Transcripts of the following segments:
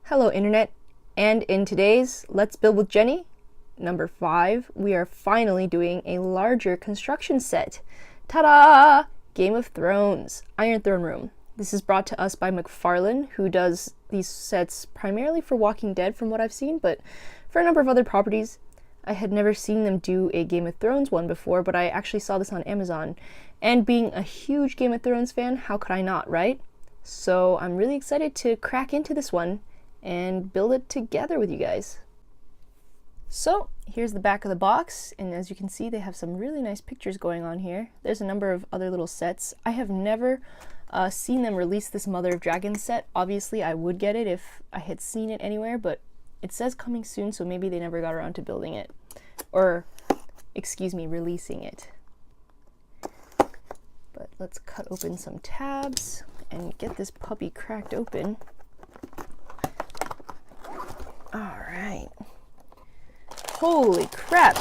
Hello Internet, and in today's Let's Build with Jenny, number 5, we are finally doing a larger construction set. Ta-da! Game of Thrones, Iron Throne Room. This is brought to us by McFarlane, who does these sets primarily for Walking Dead from what I've seen, but for a number of other properties. I had never seen them do a Game of Thrones one before, but I actually saw this on Amazon. And being a huge Game of Thrones fan, how could I not, right? So I'm really excited to crack into this one and build it together with you guys. So here's the back of the box, and as you can see they have some really nice pictures going on here. There's a number of other little sets. I have never seen them release this Mother of Dragons set. Obviously I would get it if I had seen it anywhere, but it says coming soon, so maybe they never got around to building it. Or, excuse me, releasing it. But let's cut open some tabs and get this puppy cracked open. Alright. Holy crap!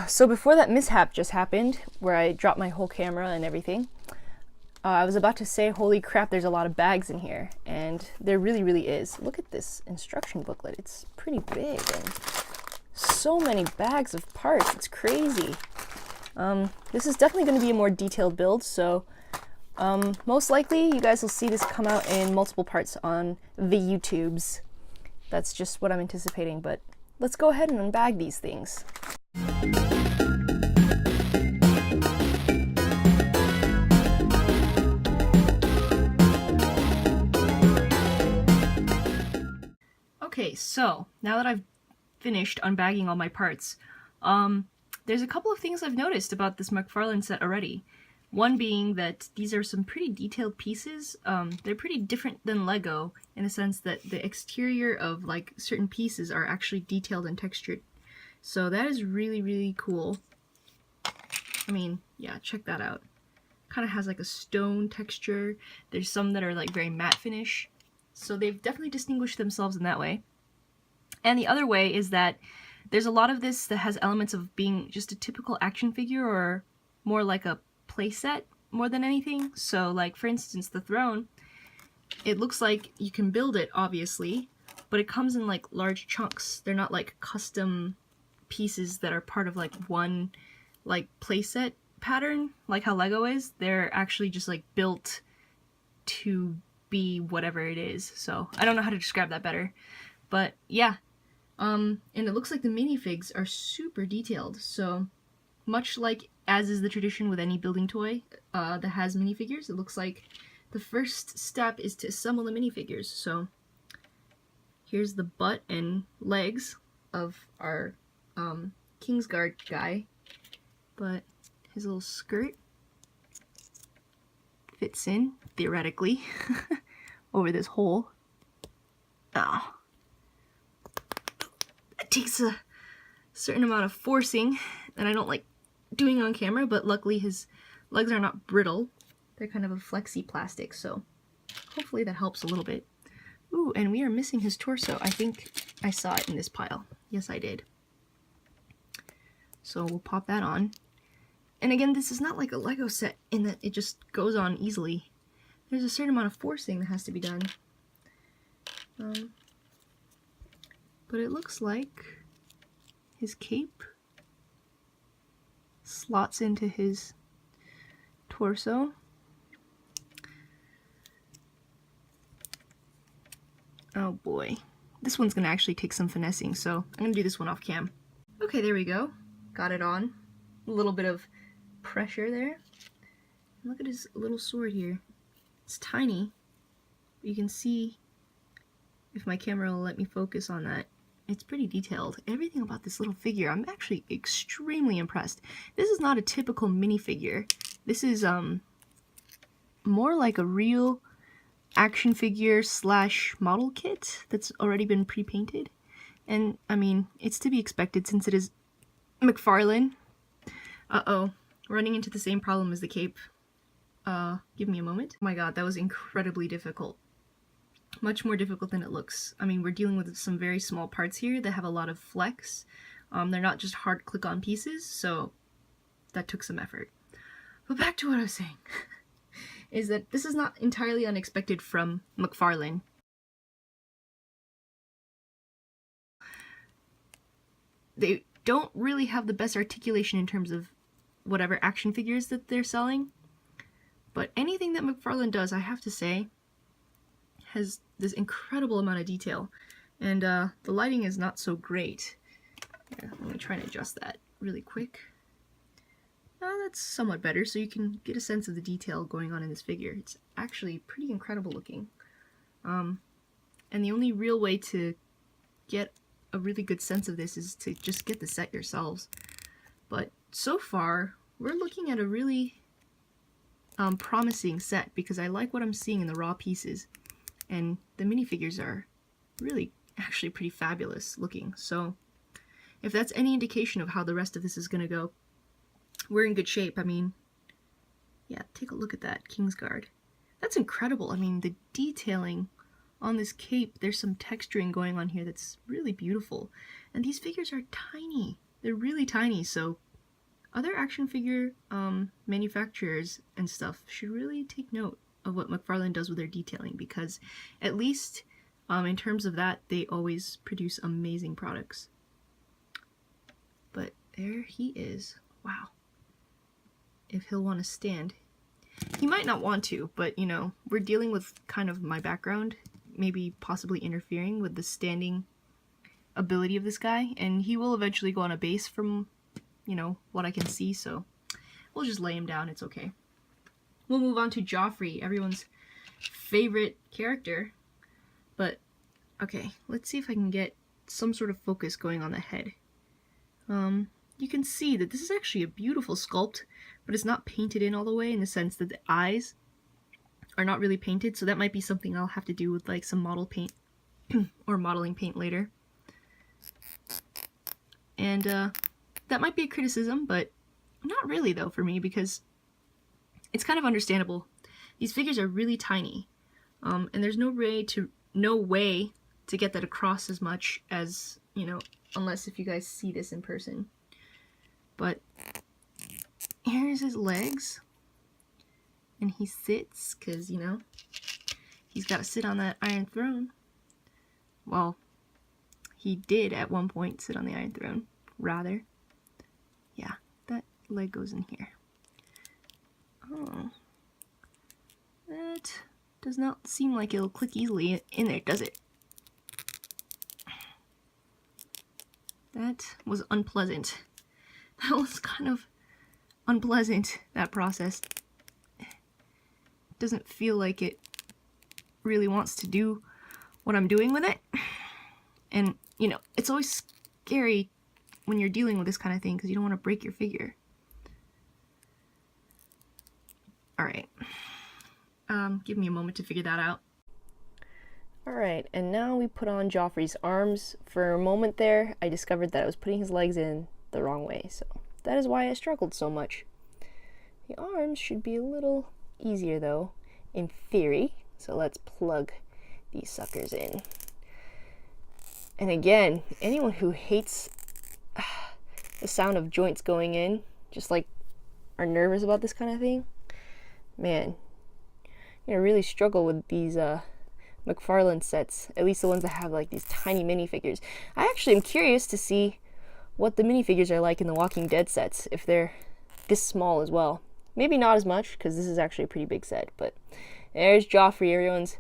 So before that mishap just happened, where I dropped my whole camera and everything, I was about to say, holy crap, there's a lot of bags in here. And there really is. Look at this instruction booklet. It's pretty big and so many bags of parts. It's crazy. This is definitely going to be a more detailed build, so most likely you guys will see this come out in multiple parts on the YouTubes. That's just what I'm anticipating, but let's go ahead and unbag these things. Okay, so now that I've finished unbagging all my parts, there's a couple of things I've noticed about this McFarlane set already. One being that these are some pretty detailed pieces. They're pretty different than Lego in the sense that the exterior of like certain pieces are actually detailed and textured. So that is really cool. I mean, yeah, check that out. Kind of has like a stone texture. There's some that are like very matte finish. So they've definitely distinguished themselves in that way. And the other way is that there's a lot of this that has elements of being just a typical action figure or more like a playset more than anything. So like for instance the throne, it looks like you can build it obviously, but it comes in like large chunks. They're not like custom pieces that are part of like one like playset pattern like how Lego is. They're actually just like built to be whatever it is. So I don't know how to describe that better, but yeah. And it looks like the minifigs are super detailed, so much like as is the tradition with any building toy that has minifigures, it looks like the first step is to assemble the minifigures. So here's the butt and legs of our Kingsguard guy, but his little skirt fits in, theoretically, over this hole. Oh. It takes a certain amount of forcing that I don't like doing on camera, but luckily his legs are not brittle. They're kind of a flexi plastic, so hopefully that helps a little bit. Ooh, and we are missing his torso. I think I saw it in this pile. Yes, I did. So we'll pop that on. And again, this is not like a Lego set in that it just goes on easily. There's a certain amount of forcing that has to be done. But it looks like his cape slots into his torso. Oh boy. This one's gonna actually take some finessing, so I'm gonna do this one off cam. Okay, there we go. Got it on. A little bit of pressure there. Look at his little sword here. It's tiny. You can see, if my camera will let me focus on that, it's pretty detailed. Everything about this little figure, I'm actually extremely impressed. This is not a typical minifigure. This is more like a real action figure slash model kit that's already been pre-painted. And I mean, it's to be expected since it is McFarlane. Uh-oh, running into the same problem as the cape. Give me a moment. Oh my god, that was incredibly difficult. Much more difficult than it looks. I mean, we're dealing with some very small parts here that have a lot of flex. They're not just hard click-on pieces, so that took some effort. But back to what I was saying, is that this is not entirely unexpected from McFarlane. they don't really have the best articulation in terms of whatever action figures that they're selling. But anything that McFarlane does, I have to say, has this incredible amount of detail. And the lighting is not so great. Here, let me try and adjust that really quick. That's somewhat better, so you can get a sense of the detail going on in this figure. It's actually pretty incredible looking. And the only real way to get a really good sense of this is to just get the set yourselves. But so far, we're looking at a really promising set, because I like what I'm seeing in the raw pieces. And the minifigures are really actually pretty fabulous looking. So if that's any indication of how the rest of this is going to go, we're in good shape. I mean, yeah, take a look at that Kingsguard. That's incredible. I mean, the detailing on this cape, there's some texturing going on here that's really beautiful. And these figures are tiny. They're really tiny, so other action figure manufacturers and stuff should really take note of what McFarlane does with their detailing, because at least in terms of that, they always produce amazing products. But there he is. Wow. If he'll want to stand. He might not want to, but you know, we're dealing with kind of my background, maybe possibly interfering with the standing ability of this guy, and he will eventually go on a base from, you know, what I can see, so we'll just lay him down, it's okay. We'll move on to Joffrey, everyone's favorite character. But, okay, let's see if I can get some sort of focus going on the head. You can see that this is actually a beautiful sculpt, but it's not painted in all the way, in the sense that the eyes are not really painted, so that might be something I'll have to do with like some model paint or modeling paint later. And that might be a criticism, but not really though for me, because it's kind of understandable. These figures are really tiny, and there's no way to get that across as much as, you know, unless if you guys see this in person. But here's his legs, and he sits, because, you know, he's got to sit on that Iron Throne. Well, he did at one point sit on the Iron Throne, rather. Yeah, that leg goes in here. Oh, that does not seem like it'll click easily in there, does it? That was unpleasant. That was kind of unpleasant, that process. Doesn't feel like it really wants to do what I'm doing with it. And, you know, it's always scary when you're dealing with this kind of thing, because you don't want to break your figure. Alright. Give me a moment to figure that out. Alright, and now we put on Joffrey's arms. For a moment there, I discovered that I was putting his legs in the wrong way, so that is why I struggled so much. The arms should be a little easier though, in theory, so let's plug these suckers in. And again, anyone who hates the sound of joints going in, just like are nervous about this kind of thing, man, you're gonna really struggle with these McFarlane sets, at least the ones that have like these tiny minifigures. I actually am curious to see what the minifigures are like in the Walking Dead sets, if they're this small as well. Maybe not as much, because this is actually a pretty big set, but there's Joffrey, everyone's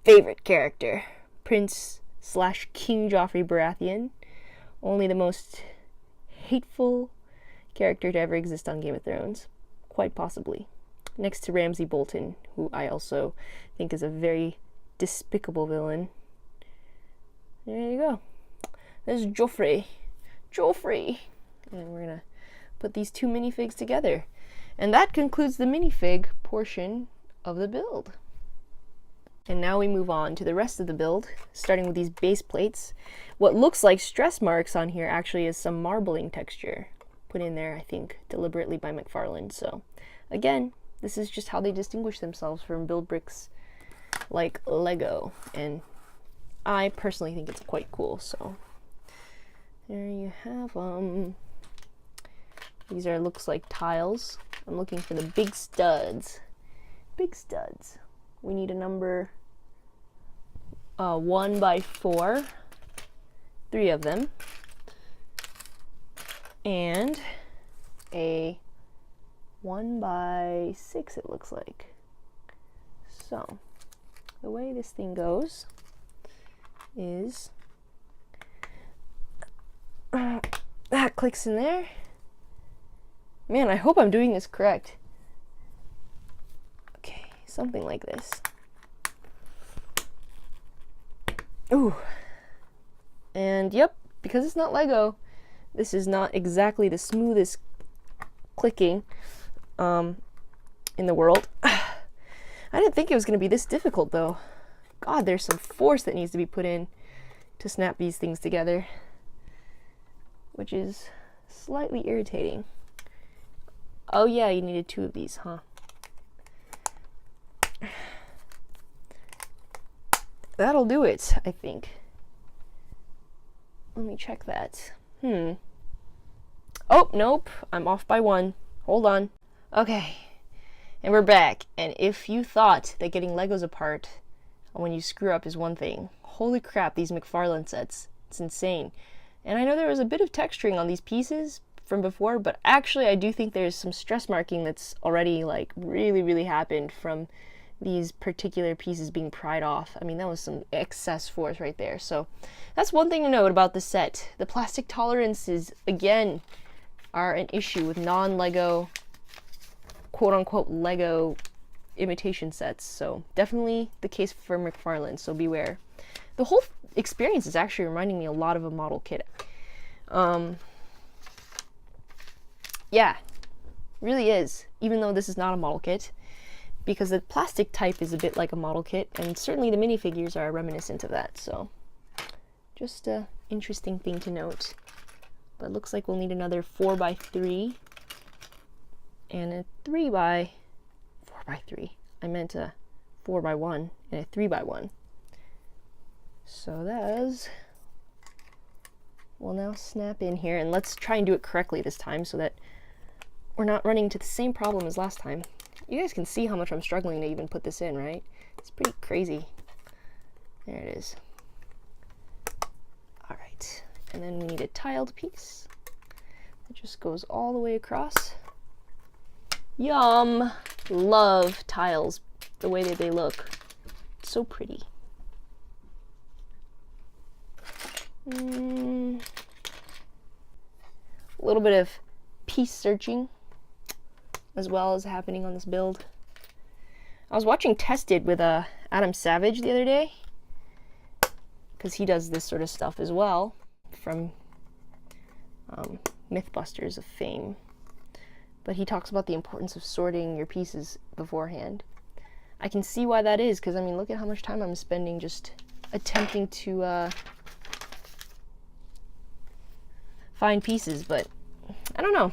favorite character. Prince/King Joffrey Baratheon. Only the most hateful character to ever exist on Game of Thrones. Quite possibly. Next to Ramsay Bolton, who I also think is a very despicable villain. There you go. There's Joffrey. And we're gonna put these two minifigs together. And that concludes the minifig portion of the build. And now we move on to the rest of the build, starting with these base plates. What looks like stress marks on here actually is some marbling texture put in there, I think, deliberately by McFarlane. So, again, this is just how they distinguish themselves from build bricks like Lego. And I personally think it's quite cool, so there you have them. These are, looks like tiles. I'm looking for the big studs. Big studs. We need a number 1 by 4. 3 of them. and a 1x6 it looks like. So the way this thing goes is that clicks in there. Man, I hope I'm doing this correct. Okay, something like this. Ooh. And yep, because it's not Lego, this is not exactly the smoothest clicking in the world. I didn't think it was going to be this difficult though. God, there's some force that needs to be put in to snap these things together, which is slightly irritating. Oh yeah, you needed 2 of these, huh? That'll do it, I think. Let me check that. Oh, nope, I'm off by 1. Hold on. Okay, and we're back. And if you thought that getting Legos apart when you screw up is one thing, holy crap, these McFarlane sets, it's insane. And I know there was a bit of texturing on these pieces from before, but actually I do think there's some stress marking that's already like really happened from these particular pieces being pried off. I mean, that was some excess force right there. So that's one thing to note about the set. The plastic tolerances, again, are an issue with non-Lego, quote-unquote Lego imitation sets. So definitely the case for McFarlane, so beware. The whole experience is actually reminding me a lot of a model kit. Yeah, really is, even though this is not a model kit, because the plastic type is a bit like a model kit, and certainly the minifigures are reminiscent of that, so just a interesting thing to note. But it looks like we'll need another 4x3 and a 4x3. I meant a 4x1 and a 3x1. So those will now snap in here, and let's try and do it correctly this time so that we're not running into the same problem as last time. You guys can see how much I'm struggling to even put this in, right? It's pretty crazy. There it is. All right, and then we need a tiled piece that just goes all the way across. Yum! Love tiles, the way that they look. It's so pretty. A little bit of piece searching as well as happening on this build. I was watching Tested with Adam Savage the other day, because he does this sort of stuff as well from Mythbusters of fame. But he talks about the importance of sorting your pieces beforehand. I can see why that is, because I mean, look at how much time I'm spending just attempting to find pieces, but I don't know.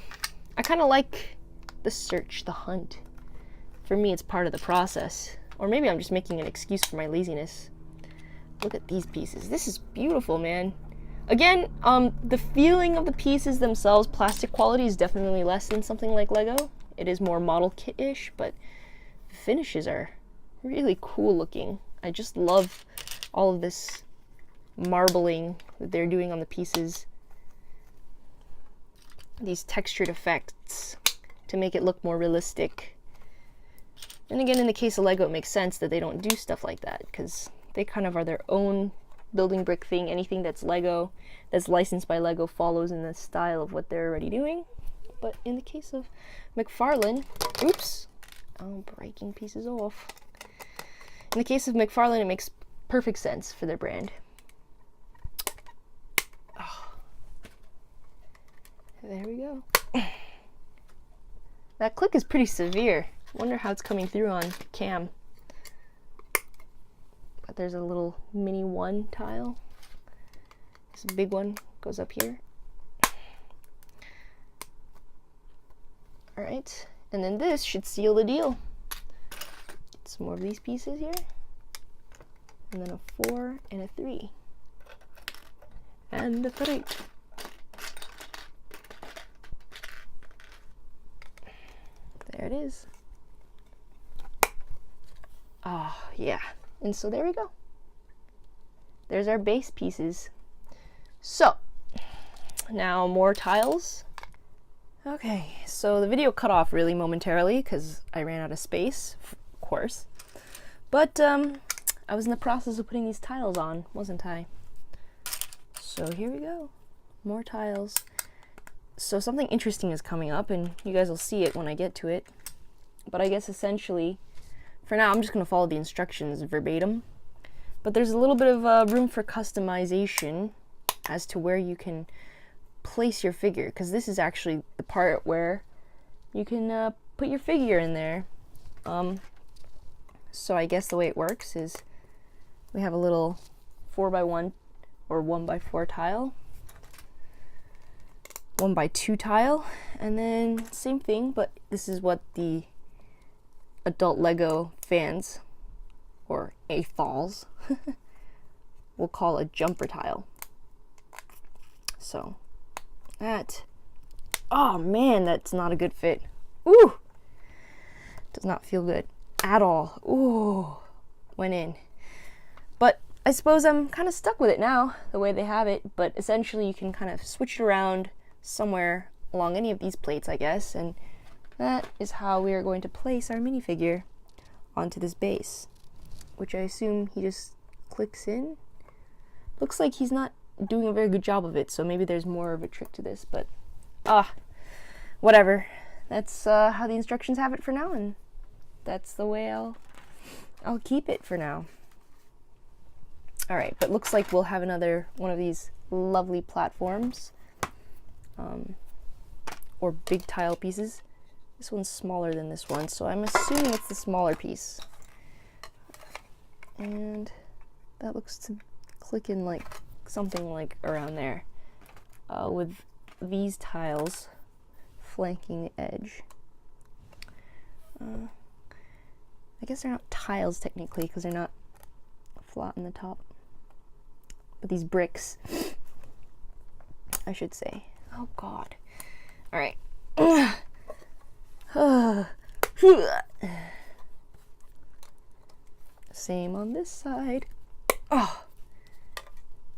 I kind of like the search, the hunt. For me, it's part of the process. Or maybe I'm just making an excuse for my laziness. Look at these pieces. This is beautiful, man. Again, the feeling of the pieces themselves, plastic quality, is definitely less than something like Lego. It is more model kit-ish, but the finishes are really cool looking. I just love all of this marbling that they're doing on the pieces. These textured effects to make it look more realistic. And again, in the case of Lego, it makes sense that they don't do stuff like that, because they kind of are their own building brick thing. Anything that's Lego, that's licensed by Lego, follows in the style of what they're already doing. But in the case of McFarlane, oops, I'm breaking pieces off. In the case of McFarlane, it makes perfect sense for their brand. Oh. There we go. That click is pretty severe. Wonder how it's coming through on cam. But there's a little mini 1 tile. This big one goes up here. Alright, and then this should seal the deal. Get some more of these pieces here. And then a 4 and a 3. And a 3. There it is. Oh, yeah. And so there we go. There's our base pieces. So, now more tiles Okay, so the video cut off really momentarily because I ran out of space, of course. But I was in the process of putting these tiles on, wasn't I? So here we go, more tiles. So something interesting is coming up, and you guys will see it when I get to it. But I guess essentially, for now, I'm just going to follow the instructions verbatim. But there's a little bit of room for customization as to where you can place your figure, because this is actually the part where you can put your figure in there. So I guess the way it works is we have a little 4x1 or 1x4 tile, 1x2 tile, and then same thing, but this is what the adult Lego fans, or AFOLs, will call a jumper tile. So that, oh man, that's not a good fit. Ooh, does not feel good at all. Ooh, went in. But I suppose I'm kind of stuck with it now, the way they have it, but essentially you can kind of switch it around somewhere along any of these plates, I guess, and that is how we are going to place our minifigure onto this base, which I assume he just clicks in. Looks like he's not doing a very good job of it, so maybe there's more of a trick to this, but whatever. That's how the instructions have it for now, and that's the way I'll keep it for now. Alright, but looks like we'll have another one of these lovely platforms, or big tile pieces. This one's smaller than this one, so I'm assuming it's the smaller piece. And that looks to click in like something like around there, with these tiles flanking the edge. I guess they're not tiles technically because they're not flat on the top, but these bricks, I should say. Oh god. Alright. Same on this side. Oh,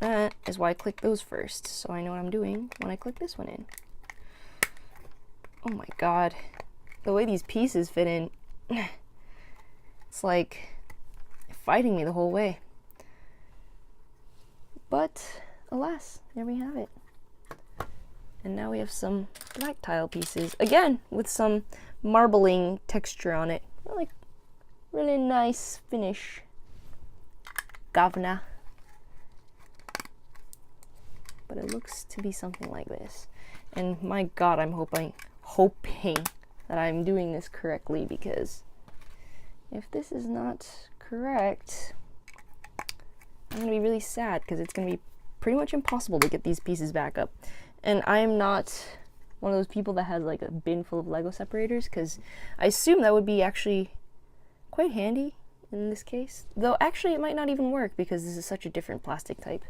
that is why I click those first, so I know what I'm doing when I click this one in. Oh my god, the way these pieces fit in, it's like fighting me the whole way. But alas, there we have it. And now we have some black tile pieces, again with some marbling texture on it. Like really nice finish, governor. But it looks to be something like this. And my god, I'm hoping that I'm doing this correctly, because if this is not correct, I'm gonna be really sad, because it's gonna be pretty much impossible to get these pieces back up. And I'm not one of those people that has like a bin full of Lego separators, because I assume that would be actually quite handy in this case. Though actually it might not even work, because this is such a different plastic type.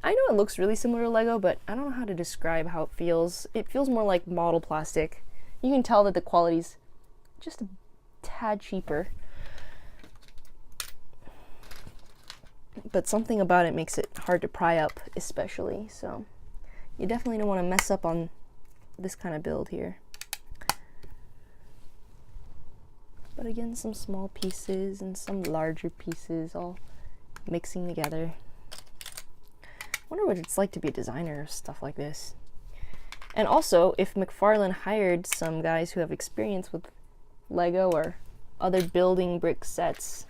I know it looks really similar to Lego, but I don't know how to describe how it feels. It feels more like model plastic. You can tell that the quality's just a tad cheaper, but something about it makes it hard to pry up, especially. So you definitely don't want to mess up on this kind of build here. But again, some small pieces and some larger pieces all mixing together. I wonder what it's like to be a designer of stuff like this. And also, if McFarlane hired some guys who have experience with Lego or other building brick sets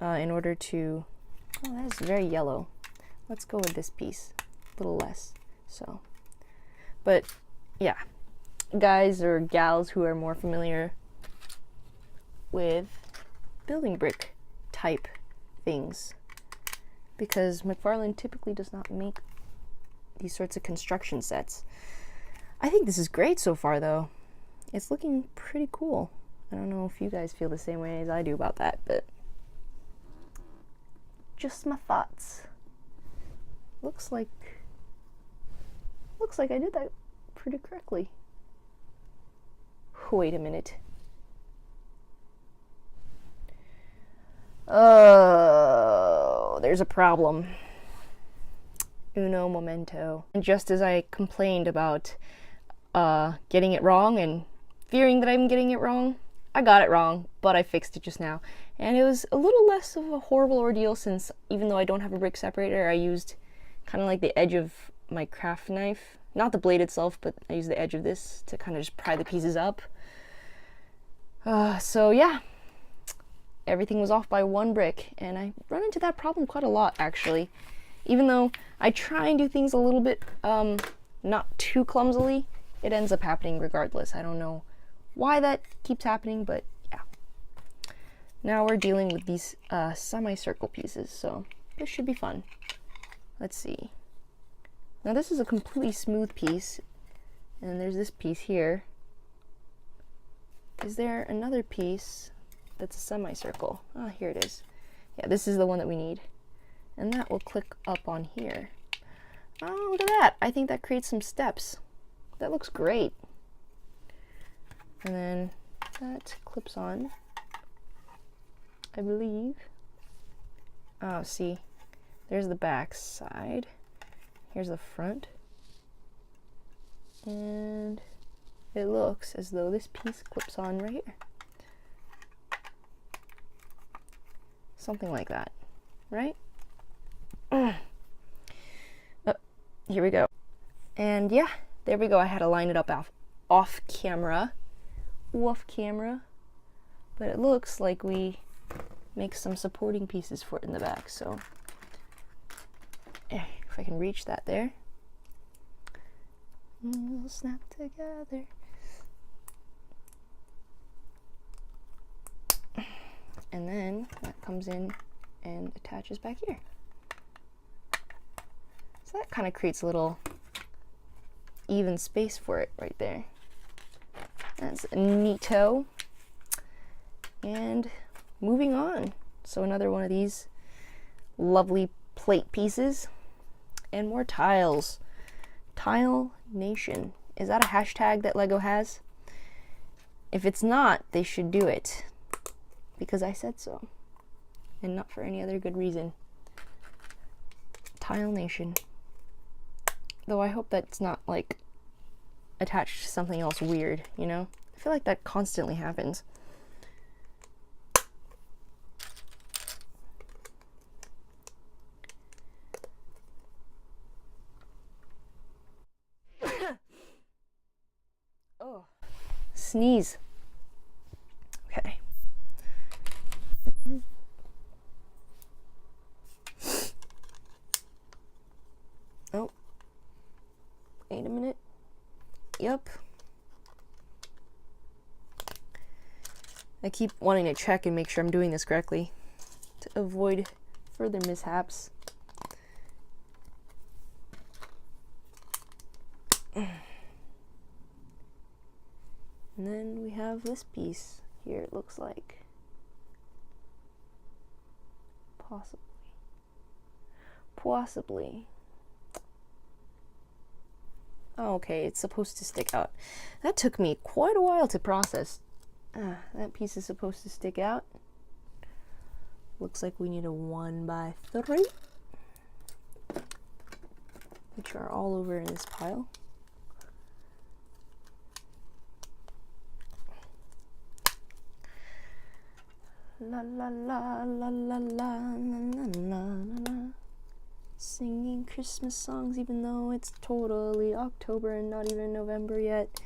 in order to... Oh, that is very yellow. Let's go with this piece. A little less. So, but yeah, guys or gals who are more familiar with building brick type things, because McFarlane typically does not make these sorts of construction sets. I think this is great so far, though. It's looking pretty cool. I don't know if you guys feel the same way as I do about that, but just my thoughts. Looks like I did that pretty correctly. Wait a minute. Oh, there's a problem. Uno momento. And just as I complained about getting it wrong and fearing that I'm getting it wrong. I got it wrong, but I fixed it just now. And it was a little less of a horrible ordeal since even though I don't have a brick separator, I used kind of like the edge of my craft knife. Not the blade itself, but I used the edge of this to kind of just pry the pieces up. So yeah, everything was off by one brick, and I run into that problem quite a lot actually. Even though I try and do things a little bit not too clumsily, it ends up happening regardless. I don't know why that keeps happening, but yeah. Now we're dealing with these semicircle pieces, so this should be fun. Let's see. Now this is a completely smooth piece, and there's this piece here. Is there another piece that's a semicircle? Ah, here it is. Yeah, this is the one that we need. And that will click up on here. Oh, look at that. I think that creates some steps. That looks great. And then that clips on, I believe. Oh, see, there's the back side. Here's the front. And it looks as though this piece clips on right here. Something like that, right? Here we go. And yeah, there we go. I had to line it up off camera. But it looks like we make some supporting pieces for it in the back. So if I can reach that there. We'll snap together. And then that comes in and attaches back here. So that kind of creates a little even space for it right there. That's neato. And moving on. So another one of these lovely plate pieces. And more tiles. Tile Nation. Is that a hashtag that LEGO has? If it's not, they should do it. Because I said so. And not for any other good reason. Tile Nation. Though I hope that's not like attached to something else weird, you know? I feel like that constantly happens. Oh, sneeze. Okay. Oh. Wait a minute. Yep. I keep wanting to check and make sure I'm doing this correctly to avoid further mishaps. And then we have this piece here, it looks like. Possibly. Oh, okay, it's supposed to stick out. That took me quite a while to process. That piece is supposed to stick out. Looks like we need a 1x3, which are all over in this pile. La la la la la la la la la. Singing Christmas songs even though it's totally October and not even November yet.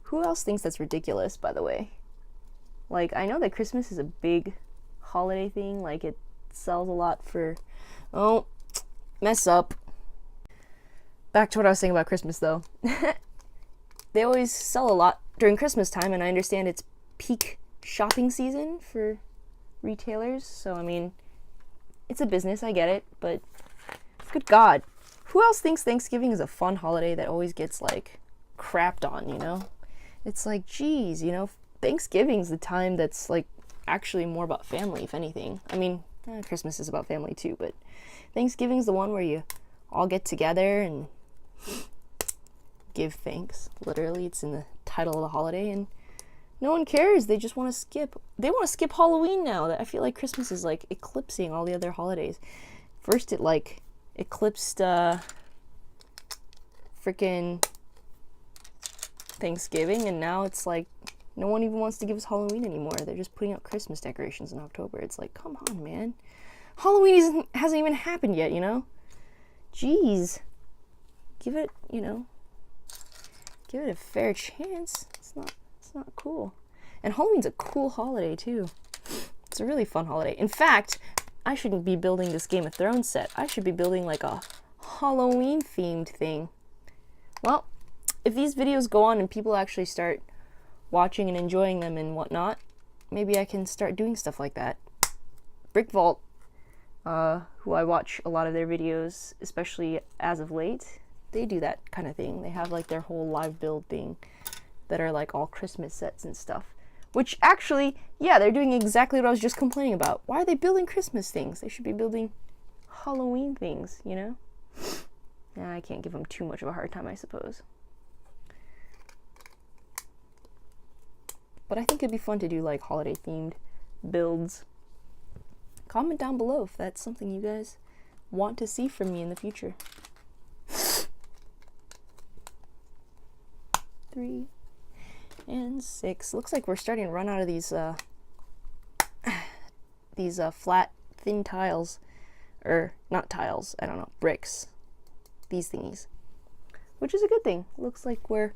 Who else thinks that's ridiculous, by the way? Like, I know that Christmas is a big holiday thing, like it sells a lot for... Oh, mess up. Back to what I was saying about Christmas though. They always sell a lot during Christmas time, and I understand it's peak shopping season for retailers, so I mean, it's a business, I get it, but good God, who else thinks Thanksgiving is a fun holiday that always gets like crapped on, you know? It's like, geez, you know, Thanksgiving's the time that's like actually more about family, if anything. I mean, Christmas is about family too, but Thanksgiving's the one where you all get together and give thanks. Literally, it's in the title of the holiday, and no one cares. They just want to skip. They want to skip Halloween now. I feel like Christmas is like eclipsing all the other holidays. First, it like eclipsed freaking Thanksgiving, and now it's like no one even wants to give us Halloween anymore. They're just putting out Christmas decorations in October. It's like, come on, man. Halloween hasn't even happened yet, you know? Jeez. Give it, you know, give it a fair chance. It's not cool. And Halloween's a cool holiday too. It's a really fun holiday. In fact, I shouldn't be building this Game of Thrones set. I should be building like a Halloween themed thing. Well, if these videos go on and people actually start watching and enjoying them and whatnot, maybe I can start doing stuff like that. Brick Vault, who I watch a lot of their videos, especially as of late, they do that kind of thing. They have like their whole live build thing that are like all Christmas sets and stuff. Which actually, yeah, they're doing exactly what I was just complaining about. Why are they building Christmas things? They should be building Halloween things, you know? Nah, I can't give them too much of a hard time, I suppose. But I think it'd be fun to do like holiday themed builds. Comment down below if that's something you guys want to see from me in the future. 3 and 6. Looks like we're starting to run out of these flat, thin tiles. Or, not tiles, I don't know, bricks. These thingies. Which is a good thing. Looks like we're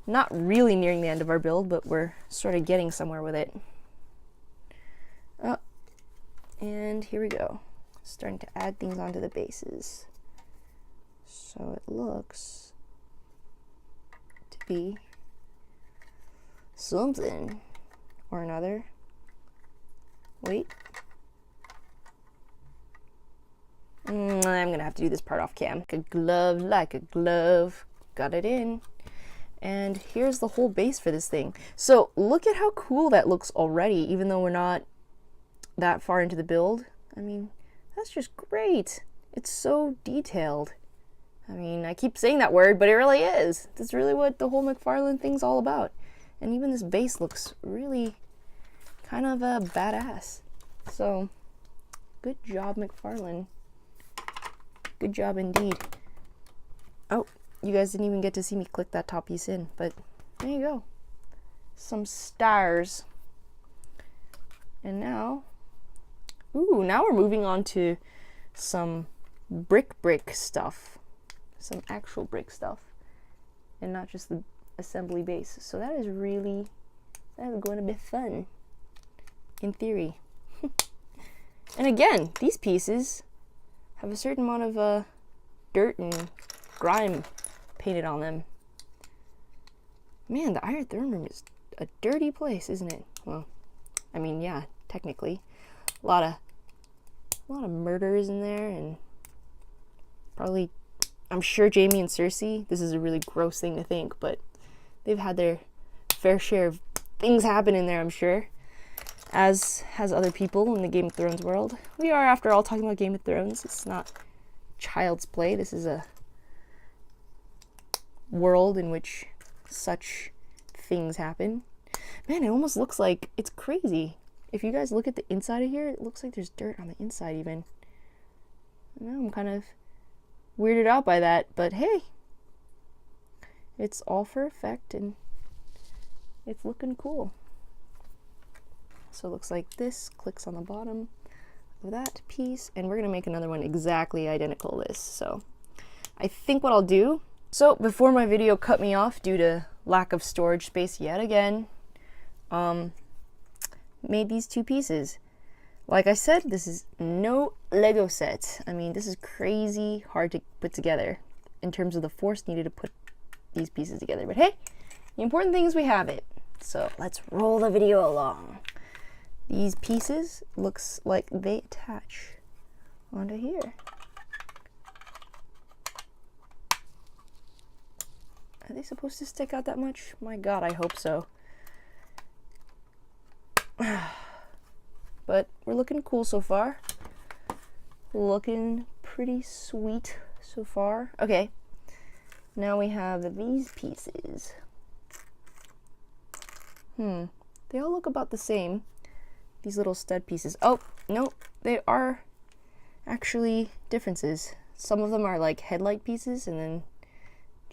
not really nearing the end of our build, but we're sort of getting somewhere with it. Oh, and here we go. Starting to add things onto the bases. So it looks to be something or another. Wait. I'm gonna have to do this part off cam. Like a glove, like a glove. Got it in. And here's the whole base for this thing. So look at how cool that looks already, even though we're not that far into the build. I mean, that's just great. It's so detailed. I mean, I keep saying that word, but it really is. That's really what the whole McFarlane thing's all about. And even this base looks really kind of badass. So, good job, McFarlane. Good job indeed. Oh, you guys didn't even get to see me click that top piece in, but there you go. Some stars. And now, now we're moving on to some brick stuff. Some actual brick stuff. And not just the assembly base. So that is going to be fun. In theory. And again, these pieces have a certain amount of dirt and grime painted on them. Man, the Iron Throne Room is a dirty place, isn't it? Well, I mean, yeah, technically. A lot of murders in there, and probably, I'm sure Jaime and Cersei, this is a really gross thing to think, but they've had their fair share of things happen in there, I'm sure. As has other people in the Game of Thrones world. We are, after all, talking about Game of Thrones. It's not child's play. This is a world in which such things happen. Man, it almost looks like it's crazy. If you guys look at the inside of here, it looks like there's dirt on the inside even. I know, I'm kind of weirded out by that, but hey, it's all for effect and it's looking cool. So it looks like this clicks on the bottom of that piece, and we're gonna make another one exactly identical to this. So I think what I'll do, so before my video cut me off due to lack of storage space yet again, made these two pieces. Like I said, this is no Lego set. I mean, this is crazy hard to put together in terms of the force needed to put these pieces together. But hey, the important thing is we have it. So let's roll the video along. These pieces looks like they attach onto here. Are they supposed to stick out that much? My God, I hope so. But we're looking cool so far. Looking pretty sweet so far. Okay, now we have these pieces. They all look about the same. These little stud pieces. Oh, no, they are actually differences. Some of them are like headlight pieces, and then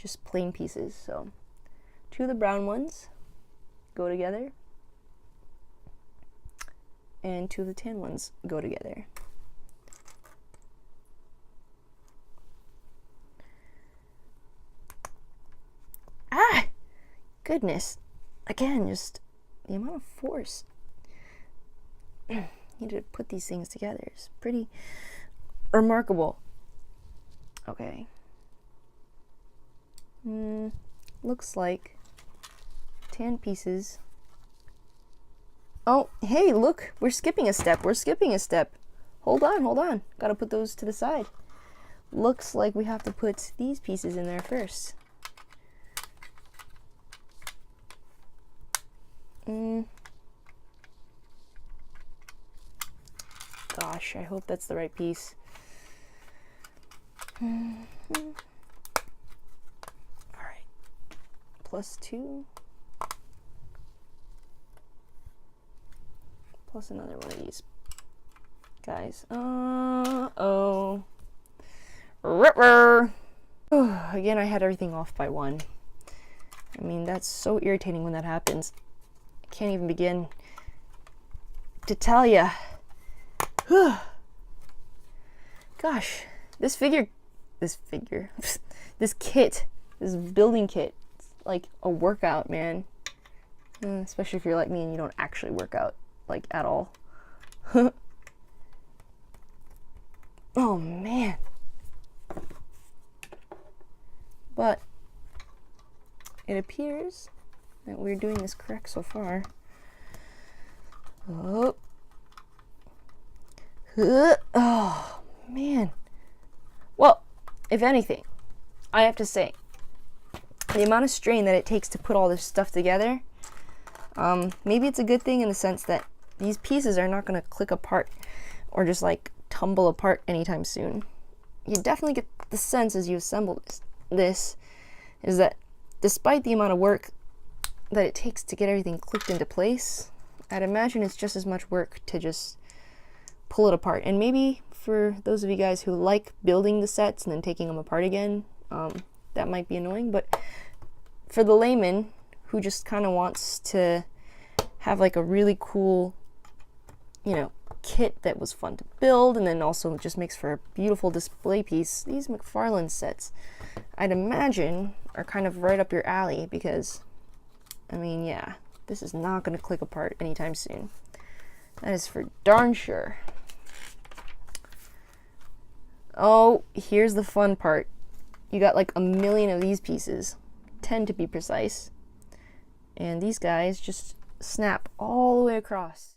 just plain pieces. So 2 of the brown ones go together, and 2 of the tan ones go together. Ah! Goodness. Again, just the amount of force needed to put these things together is pretty remarkable. Okay. Looks like tan pieces. Oh, hey, look, we're skipping a step. Hold on. Gotta put those to the side. Looks like we have to put these pieces in there first. Gosh, I hope that's the right piece. Alright. +2. Plus another one of these guys. Oh. Ripper! Again, I had everything off by 1. I mean, that's so irritating when that happens. I can't even begin to tell ya. Gosh, this kit, this building kit, it's like a workout, man. Especially if you're like me and you don't actually work out, like, at all. Oh, man. But it appears that we're doing this correct so far. Oh. Oh, man. Well, if anything, I have to say, the amount of strain that it takes to put all this stuff together, maybe it's a good thing in the sense that these pieces are not going to click apart or just like tumble apart anytime soon. You definitely get the sense as you assemble this is that despite the amount of work that it takes to get everything clicked into place, I'd imagine it's just as much work to just pull it apart. And maybe for those of you guys who like building the sets and then taking them apart again, that might be annoying. But for the layman who just kind of wants to have like a really cool, you know, kit that was fun to build and then also just makes for a beautiful display piece, these McFarlane sets, I'd imagine, are kind of right up your alley because, I mean, yeah, this is not going to click apart anytime soon. That is for darn sure. Oh, here's the fun part. You got like 1 million of these pieces, 10 to be precise, and these guys just snap all the way across.